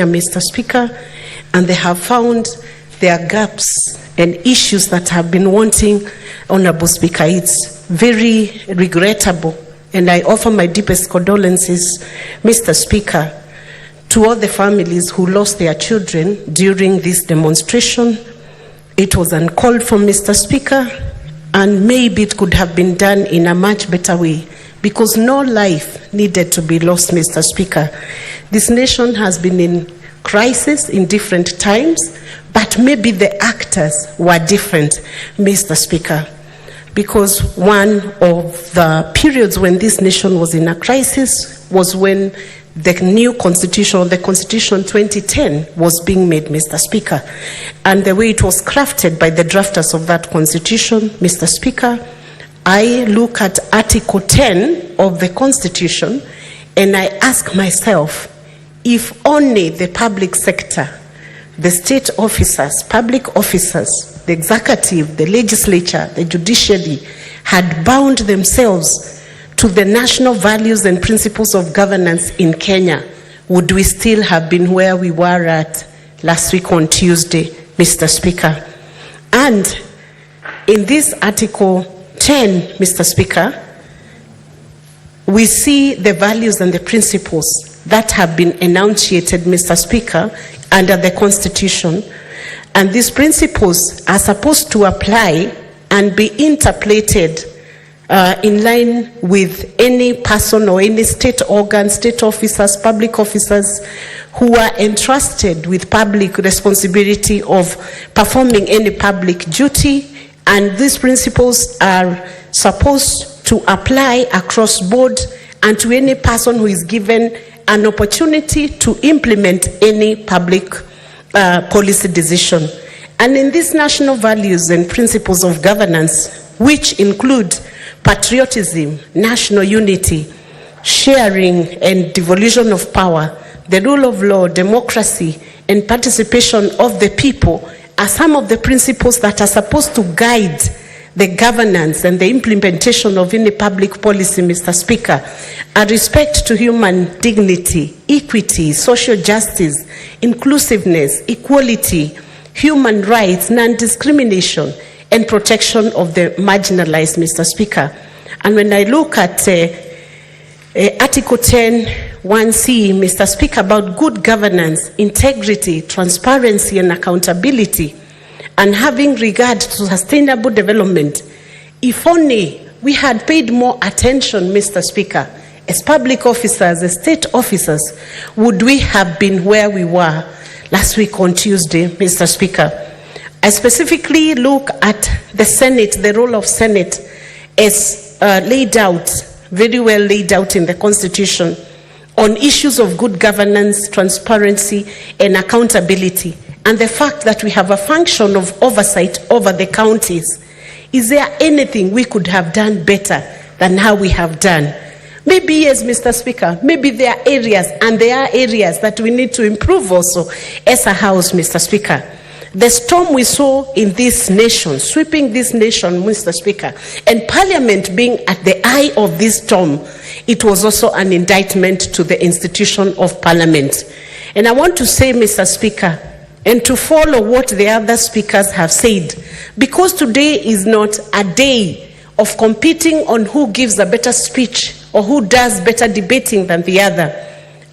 Mr. Speaker, and they have found there are gaps and issues that have been wanting, Honorable Speaker. It's very regrettable, and I offer my deepest condolences, Mr. Speaker, to all the families who lost their children during this demonstration. It was uncalled for, Mr. Speaker, and maybe it could have been done in a much better way, because no life needed to be lost, Mr. Speaker. This nation has been in crisis in different times, but maybe the actors were different, Mr. Speaker, because one of the periods when this nation was in a crisis was when the new constitution, the Constitution 2010, was being made, Mr. Speaker. And the way it was crafted by the drafters of that constitution, Mr. Speaker, I look at Article 10 of the Constitution and I ask myself, if only the public sector, the state officers, public officers, the executive, the legislature, the judiciary had bound themselves to the national values and principles of governance in Kenya, would we still have been where we were at last week on Tuesday, Mr. Speaker? And in this Article 10, Mr. Speaker, we see the values and the principles that have been enunciated, Mr. Speaker, under the Constitution. And these principles are supposed to apply and be interpreted in line with any person or any state organ, state officers, public officers who are entrusted with public responsibility of performing any public duty. And these principles are supposed to apply across board and to any person who is given an opportunity to implement any public policy decision. And in these national values and principles of governance, which include patriotism, national unity, sharing and devolution of power, the rule of law, democracy, and participation of the people, are some of the principles that are supposed to guide the governance and the implementation of any public policy, Mr. Speaker. A respect to human dignity, equity, social justice, inclusiveness, equality, human rights, non-discrimination, and protection of the marginalized, Mr. Speaker. And when I look at Article 10, 1C, Mr. Speaker, about good governance, integrity, transparency, and accountability, and having regard to sustainable development, if only we had paid more attention, Mr. Speaker, as public officers, as state officers, would we have been where we were last week on Tuesday, Mr. Speaker? I specifically look at the Senate, the role of Senate, as laid out, very well laid out in the Constitution, on issues of good governance, transparency, and accountability. And the fact that we have a function of oversight over the counties. Is there anything we could have done better than how we have done? Maybe yes, Mr. Speaker, maybe there are areas, and there are areas that we need to improve also as a House, Mr. Speaker. The storm we saw in this nation, sweeping this nation, Mr. Speaker, and Parliament being at the eye of this storm, it was also an indictment to the institution of Parliament. And I want to say, Mr. Speaker, and to follow what the other speakers have said, because today is not a day of competing on who gives a better speech or who does better debating than the other,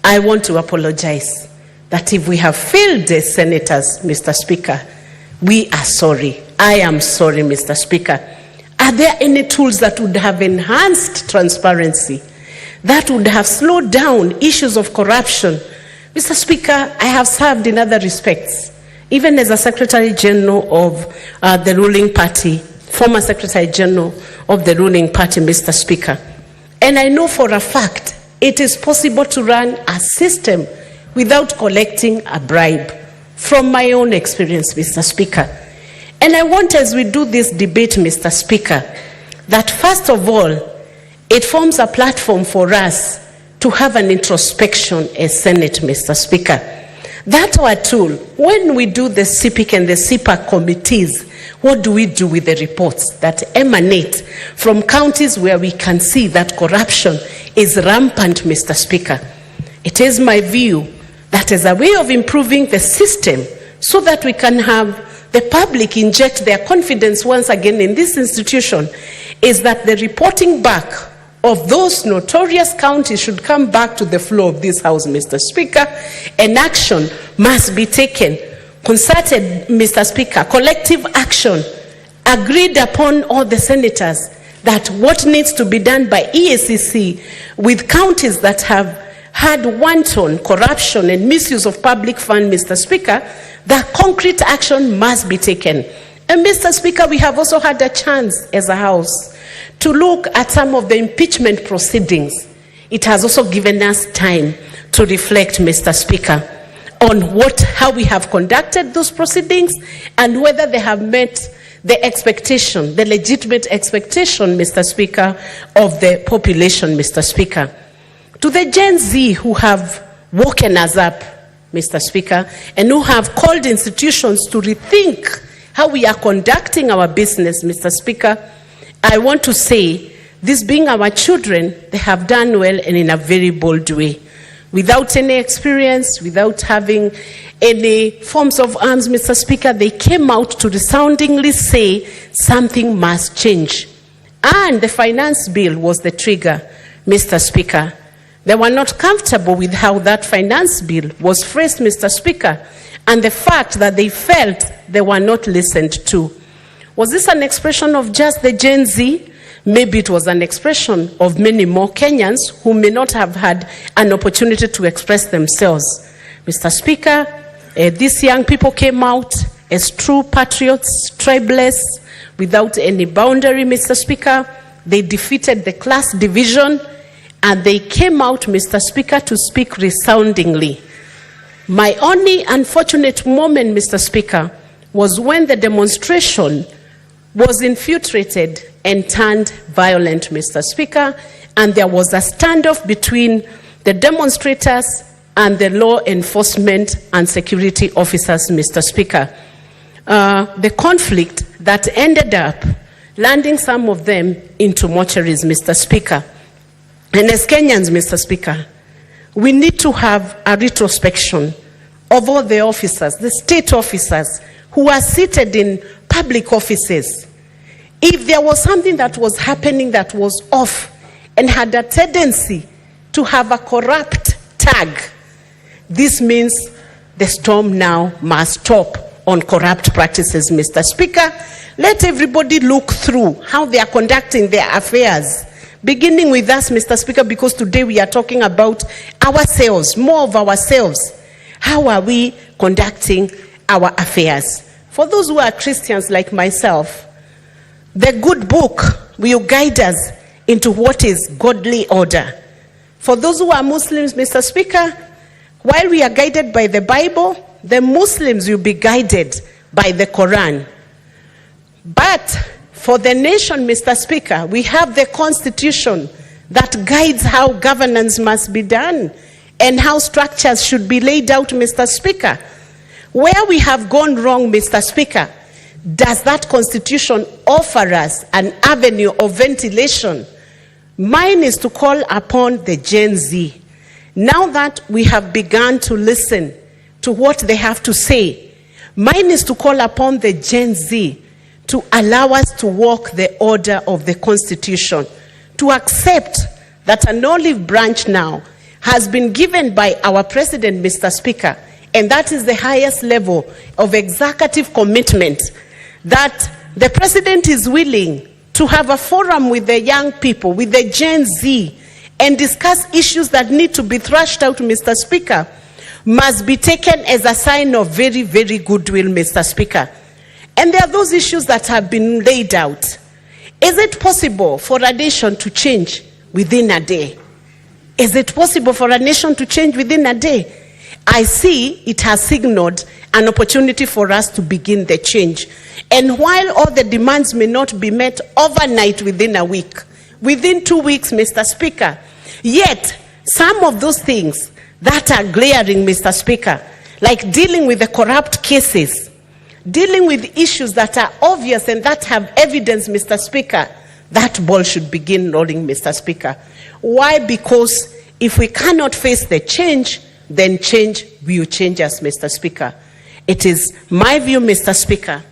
I want to apologize that if we have failed as senators, Mr. Speaker, we are sorry. I am sorry, Mr. Speaker. Are there any tools that would have enhanced transparency, that would have slowed down issues of corruption? Mr. Speaker, I have served in other respects, even as a Secretary General of the ruling party, former Secretary General of the ruling party, Mr. Speaker. And I know for a fact it is possible to run a system without collecting a bribe, from my own experience, Mr. Speaker. And I want, as we do this debate, Mr. Speaker, that first of all, it forms a platform for us to have an introspection as Senate, Mr. Speaker. That's our tool. When we do the CPIC and the CPAC committees, what do we do with the reports that emanate from counties where we can see that corruption is rampant, Mr. Speaker? It is my view That is a way of improving the system so that we can have the public inject their confidence once again in this institution, is that the reporting back of those notorious counties should come back to the floor of this House, Mr. Speaker, and action must be taken. Concerted, Mr. Speaker, collective action agreed upon all the senators that what needs to be done by EACC with counties that have had wanton corruption and misuse of public fund, Mr. Speaker, that concrete action must be taken. And Mr. Speaker, we have also had a chance as a House to look at some of the impeachment proceedings. It has also given us time to reflect, Mr. Speaker, on how we have conducted those proceedings and whether they have met the expectation, the legitimate expectation, Mr. Speaker, of the population, Mr. Speaker. To the Gen Z who have woken us up, Mr. Speaker, and who have called institutions to rethink how we are conducting our business, Mr. Speaker, I want to say, this being our children, they have done well and in a very bold way. Without any experience, without having any forms of arms, Mr. Speaker, they came out to resoundingly say something must change. And the finance bill was the trigger, Mr. Speaker. They were not comfortable with how that finance bill was phrased, Mr. Speaker, and the fact that they felt they were not listened to. Was this an expression of just the Gen Z? Maybe it was an expression of many more Kenyans who may not have had an opportunity to express themselves. Mr. Speaker, these young people came out as true patriots, tribeless, without any boundary, Mr. Speaker. They defeated the class division, and they came out, Mr. Speaker, to speak resoundingly. My only unfortunate moment, Mr. Speaker, was when the demonstration was infiltrated and turned violent, Mr. Speaker, and there was a standoff between the demonstrators and the law enforcement and security officers, Mr. Speaker. The conflict that ended up landing some of them into mortuaries, Mr. Speaker. And as Kenyans, Mr. Speaker, we need to have a retrospection of all the officers, the state officers who are seated in public offices. If there was something that was happening that was off and had a tendency to have a corrupt tag, this means the storm now must stop on corrupt practices, Mr. Speaker. Let everybody look through how they are conducting their affairs, beginning with us, Mr. Speaker, because today we are talking about ourselves, more of ourselves. How are we conducting our affairs? For those who are Christians like myself, the good book will guide us into what is godly order. For those who are Muslims, Mr. Speaker, while we are guided by the Bible, the Muslims will be guided by the Quran. But for the nation, Mr. Speaker, we have the Constitution that guides how governance must be done and how structures should be laid out, Mr. Speaker. Where we have gone wrong, Mr. Speaker, does that Constitution offer us an avenue of ventilation? Mine is to call upon the Gen Z. Now that we have begun to listen to what they have to say, mine is to call upon the Gen Z to allow us to walk the order of the Constitution, to accept that an olive branch now has been given by our President, Mr. Speaker, and that is the highest level of executive commitment, that the President is willing to have a forum with the young people, with the Gen Z, and discuss issues that need to be thrashed out, Mr. Speaker, must be taken as a sign of very, very goodwill, Mr. Speaker. And there are those issues that have been laid out. Is it possible for a nation to change within a day? Is it possible for a nation to change within a day? I see it has signaled an opportunity for us to begin the change. And while all the demands may not be met overnight within a week, within 2 weeks, Mr. Speaker, yet some of those things that are glaring, Mr. Speaker, like dealing with the corrupt cases, dealing with issues that are obvious and that have evidence, Mr. Speaker, that ball should begin rolling, Mr. Speaker. Why? Because if we cannot face the change, then change will change us, Mr. Speaker. It is my view, Mr. Speaker,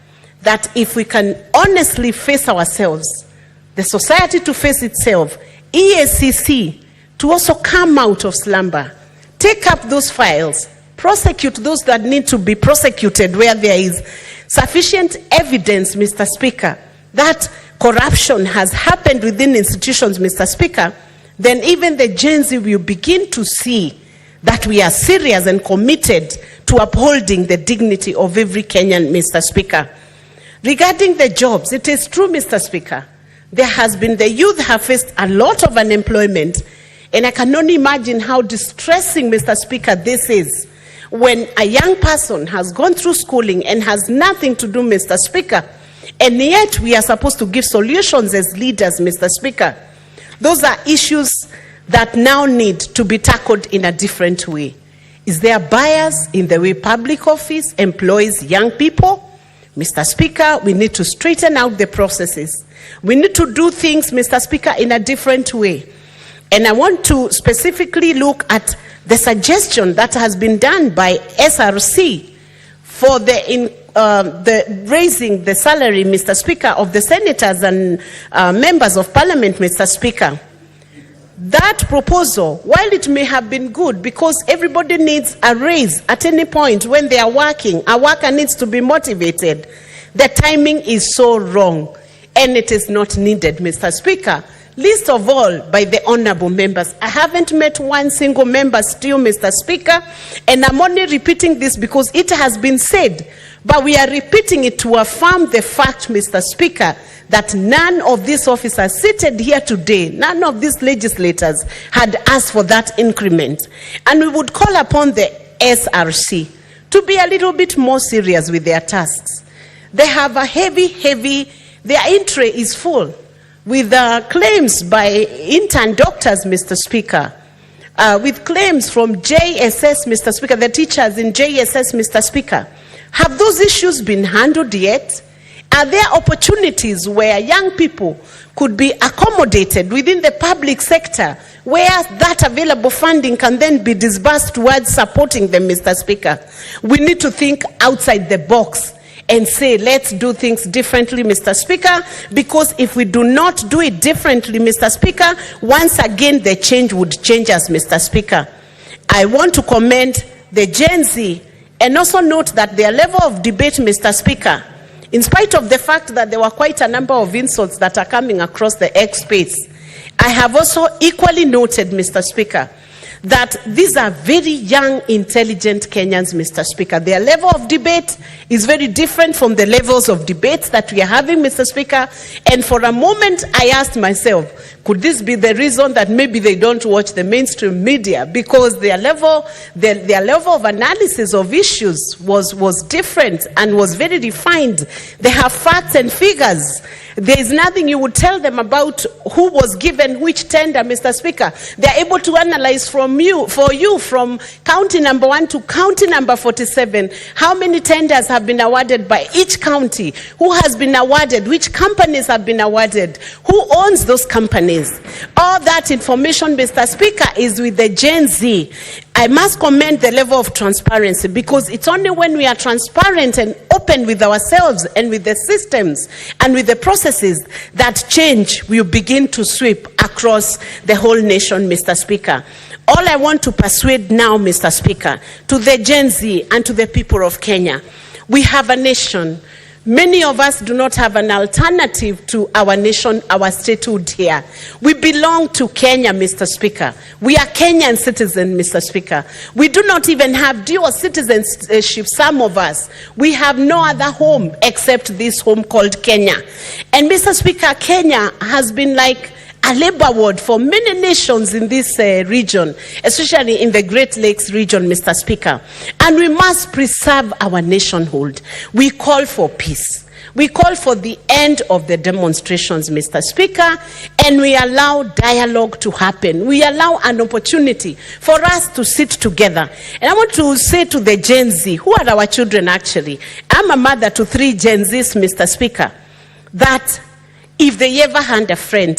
that if we can honestly face ourselves, the society to face itself, EACC to also come out of slumber, take up those files, prosecute those that need to be prosecuted where there is sufficient evidence, Mr. Speaker, that corruption has happened within institutions, Mr. Speaker, then even the GenZ will begin to see that we are serious and committed to upholding the dignity of every Kenyan, Mr. Speaker. Regarding the jobs, it is true, Mr. Speaker, the youth have faced a lot of unemployment, and I can only imagine how distressing, Mr. Speaker, this is when a young person has gone through schooling and has nothing to do, Mr. Speaker, and yet we are supposed to give solutions as leaders, Mr. Speaker. Those are issues that now need to be tackled in a different way. Is there bias in the way public office employs young people? Mr. Speaker, we need to straighten out the processes. We need to do things, Mr. Speaker, in a different way. And I want to specifically look at the suggestion that has been done by SRC for the raising the salary, Mr. Speaker, of the senators and members of parliament, Mr. Speaker. That proposal, while it may have been good because everybody needs a raise at any point when they are working, a worker needs to be motivated, the timing is so wrong and it is not needed, Mr. Speaker. Least of all by the honorable members. I haven't met one single member still, Mr. Speaker, and I'm only repeating this because it has been said, but we are repeating it to affirm the fact, Mr. Speaker, that none of these officers seated here today, none of these legislators had asked for that increment. And we would call upon the SRC to be a little bit more serious with their tasks. They have a their entry is full with claims by intern doctors, Mr. Speaker, with claims from JSS, Mr. Speaker, the teachers in JSS, Mr. Speaker. Have those issues been handled yet? Are there opportunities where young people could be accommodated within the public sector where that available funding can then be disbursed towards supporting them, Mr. Speaker? We need to think outside the box and say, let's do things differently, Mr. Speaker, because if we do not do it differently, Mr. Speaker, once again, the change would change us, Mr. Speaker. I want to commend the GenZ and also note that their level of debate, Mr. Speaker, in spite of the fact that there were quite a number of insults that are coming across the X space, I have also equally noted, Mr. Speaker, that these are very young, intelligent Kenyans, Mr. Speaker. Their level of debate is very different from the levels of debates that we are having, Mr. Speaker. And for a moment, I asked myself, could this be the reason that maybe they don't watch the mainstream media? Because their level of analysis of issues was different and was very refined. They have facts and figures. There is nothing you would tell them about who was given which tender, Mr. Speaker. They are able to analyze for you from county number 1 to county number 47. How many tenders have been awarded by each county? Who has been awarded? Which companies have been awarded? Who owns those companies? All that information, Mr. Speaker, is with the GenZ. I must commend the level of transparency because it's only when we are transparent and open with ourselves and with the systems and with the processes that change will begin to sweep across the whole nation, Mr. Speaker. All I want to persuade now, Mr. Speaker, to the GenZ and to the people of Kenya, we have a nation. Many of us do not have an alternative to our nation, our statehood here. We belong to Kenya, Mr. Speaker. We are Kenyan citizens, Mr. Speaker. We do not even have dual citizenship, some of us. We have no other home except this home called Kenya. And Mr. Speaker, Kenya has been like a labor ward for many nations in this region, especially in the Great Lakes region, Mr. Speaker. And we must preserve our nationhood. We call for peace. We call for the end of the demonstrations, Mr. Speaker, and we allow dialogue to happen. We allow an opportunity for us to sit together. And I want to say to the GenZ, who are our children actually, I'm a mother to 3 GenZs, Mr. Speaker, that if they ever had a friend,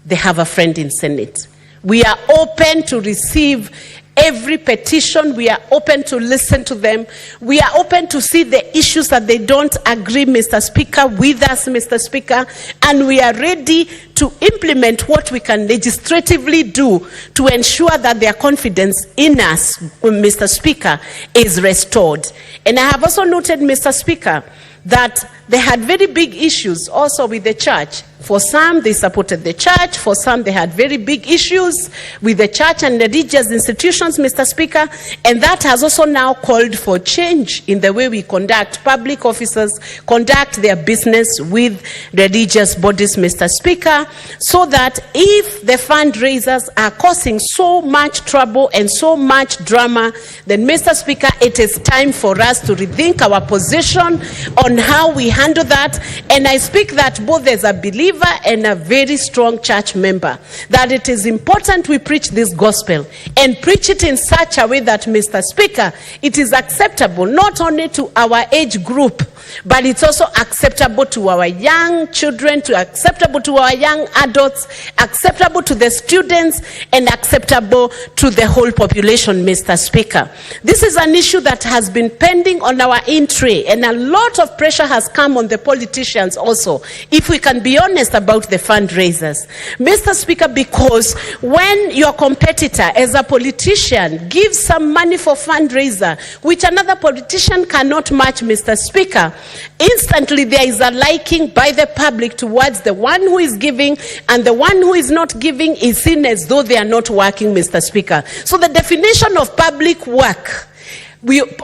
they have a friend in Senate. We are open to receive Every petition, we are open to listen to them. We are open to see the issues that they don't agree, Mr. Speaker, with us, Mr. Speaker, and we are ready to implement what we can legislatively do to ensure that their confidence in us, Mr. Speaker, is restored. And I have also noted, Mr. Speaker, that they had very big issues also with the church. For some, they supported the church. For some, they had very big issues with the church and the religious institutions, Mr. Speaker. And that has also now called for change in the way we conduct public officers, conduct their business with religious bodies, Mr. Speaker, so that if the fundraisers are causing so much trouble and so much drama, then, Mr. Speaker, it is time for us to rethink our position on how we handle that. And I speak that both as a believer and a very strong church member, that it is important we preach this gospel and preach it in such a way that, Mr. Speaker, it is acceptable not only to our age group, but it's also acceptable to our young children, acceptable to our young adults, acceptable to the students, and acceptable to the whole population, Mr. Speaker. This is an issue that has been pending on our in-tray, and a lot of pressure has come on the politicians also, if we can be honest about the fundraisers, Mr. Speaker, because when your competitor as a politician gives some money for fundraiser, which another politician cannot match, Mr. Speaker, instantly there is a liking by the public towards the one who is giving, and the one who is not giving is seen as though they are not working, Mr. Speaker. So the definition of public work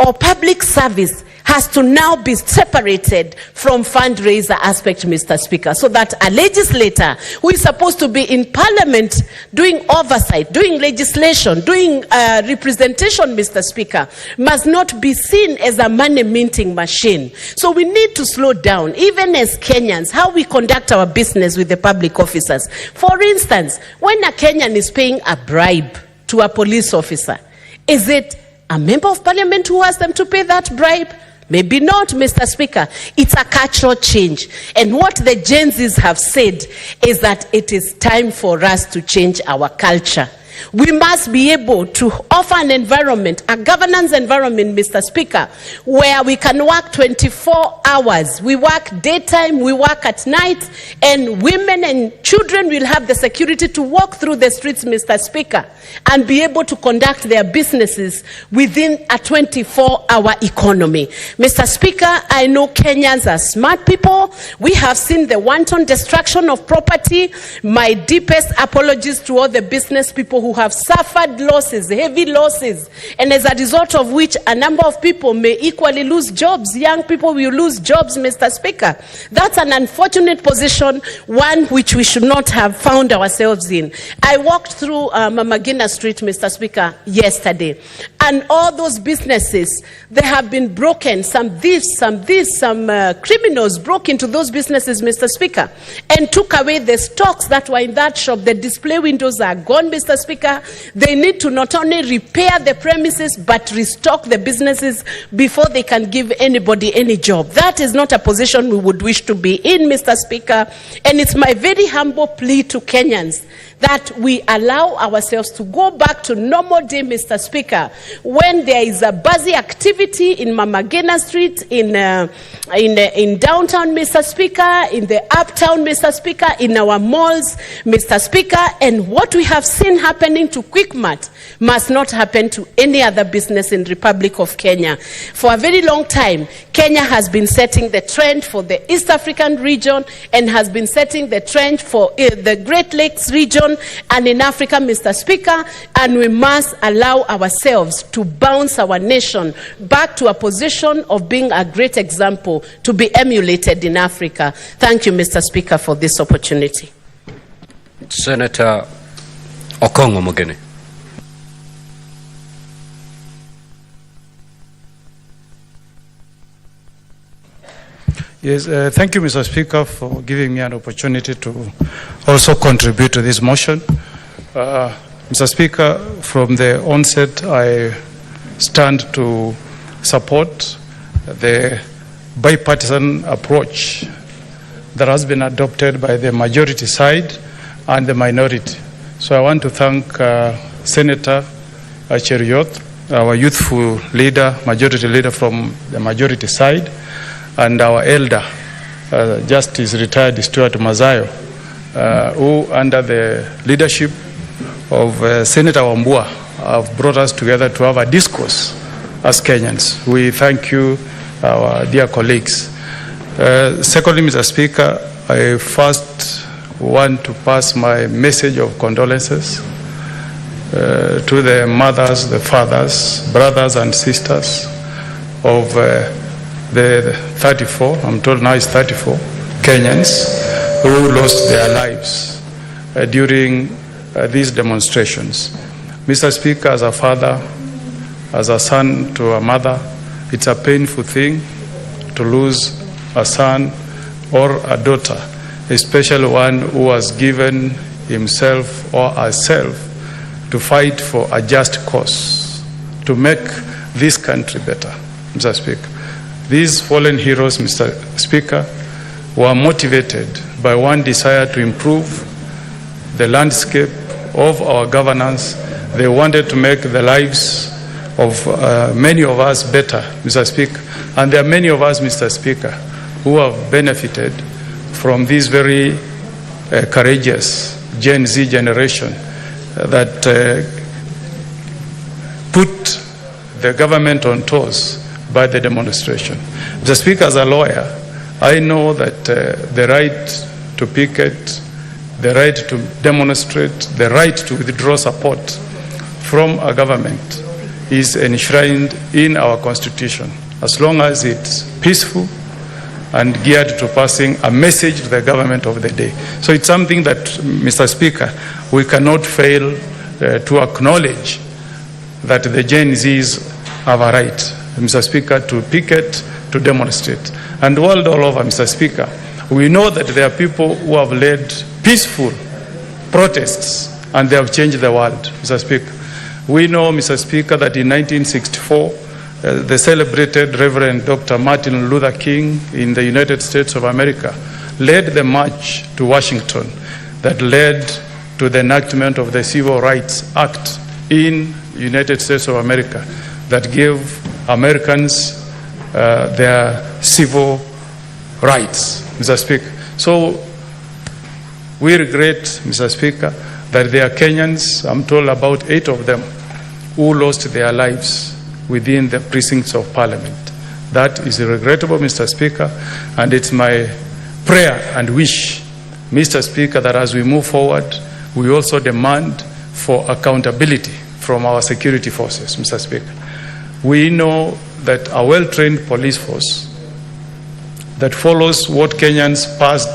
or public service has to now be separated from fundraiser aspect, Mr. Speaker, so that a legislator who is supposed to be in Parliament doing oversight, doing legislation, doing representation, Mr. Speaker, must not be seen as a money minting machine. So we need to slow down, even as Kenyans, how we conduct our business with the public officers. For instance, when a Kenyan is paying a bribe to a police officer, is it a member of Parliament who asked them to pay that bribe? Maybe not, Mr. Speaker. It's a cultural change. And what the GenZs have said is that it is time for us to change our culture. We must be able to offer an environment, a governance environment, Mr. Speaker, where we can work 24 hours. We work daytime, we work at night, and women and children will have the security to walk through the streets, Mr. Speaker, and be able to conduct their businesses within a 24-hour economy. Mr. Speaker, I know Kenyans are smart people. We have seen the wanton destruction of property. My deepest apologies to all the business people who have suffered losses, heavy losses, and as a result of which a number of people may equally lose jobs. Young people will lose jobs, Mr. Speaker. That's an unfortunate position, one which we should not have found ourselves in. I walked through Mama Gina Street, Mr. Speaker, yesterday, and all those businesses, they have been broken. Some thieves, some criminals broke into those businesses, Mr. Speaker, and took away the stocks that were in that shop. The display windows are gone, Mr. Speaker. They need to not only repair the premises, but restock the businesses before they can give anybody any job. That is not a position we would wish to be in, Mr. Speaker. And it's my very humble plea to Kenyans that we allow ourselves to go back to normal day, Mr. Speaker, when there is a busy activity in Mama Gina Street, in downtown, Mr. Speaker, in the uptown, Mr. Speaker, in our malls, Mr. Speaker, and what we have seen happening to Quickmart must not happen to any other business in Republic of Kenya. For a very long time, Kenya has been setting the trend for the East African region and has been setting the trend for the Great Lakes region and in Africa, Mr. Speaker, and we must allow ourselves to bounce our nation back to a position of being a great example to be emulated in Africa. Thank you, Mr. Speaker, for this opportunity. Senator Okongo Mogene. Yes, thank you, Mr. Speaker, for giving me an opportunity to also contribute to this motion. Mr. Speaker, from the onset, I stand to support the bipartisan approach that has been adopted by the majority side and the minority. So I want to thank Senator Cheriot, our youthful leader, majority leader from the majority side, and our elder, Justice Retired Stuart Mazayo, who under the leadership of Senator Wambua have brought us together to have a discourse as Kenyans. We thank you, our dear colleagues. Secondly, Mr. Speaker, I first want to pass my message of condolences to the mothers, the fathers, brothers and sisters of the 34, I'm told now it's 34, Kenyans who lost their lives during these demonstrations. Mr. Speaker, as a father, as a son to a mother, it's a painful thing to lose a son or a daughter, especially one who has given himself or herself to fight for a just cause, to make this country better, Mr. Speaker. These fallen heroes, Mr. Speaker, were motivated by one desire to improve the landscape of our governance. They wanted to make the lives of many of us better, Mr. Speaker. And there are many of us, Mr. Speaker, who have benefited from this very courageous Gen Z generation that put the government on toes by the demonstration. Mr. Speaker, as a lawyer, I know that the right to picket, the right to demonstrate, the right to withdraw support from a government is enshrined in our Constitution, as long as it's peaceful and geared to passing a message to the government of the day. So it's something that, Mr. Speaker, we cannot fail to acknowledge that the Gen Zs have a right, Mr. Speaker, to picket, to demonstrate. And world all over, Mr. Speaker, we know that there are people who have led peaceful protests and they have changed the world, Mr. Speaker. We know, Mr. Speaker, that in 1964, the celebrated Reverend Dr. Martin Luther King in the United States of America led the march to Washington that led to the enactment of the Civil Rights Act in the United States of America that gave Americans their civil rights, Mr. Speaker. So we regret, Mr. Speaker, that there are Kenyans, I'm told about 8 of them, who lost their lives within the precincts of Parliament. That is regrettable, Mr. Speaker, and it's my prayer and wish, Mr. Speaker, that as we move forward, we also demand for accountability from our security forces, Mr. Speaker. We know that a well-trained police force that follows what Kenyans passed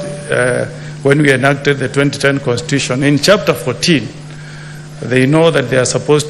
when we enacted the 2010 Constitution, in Chapter 14, they know that they are supposed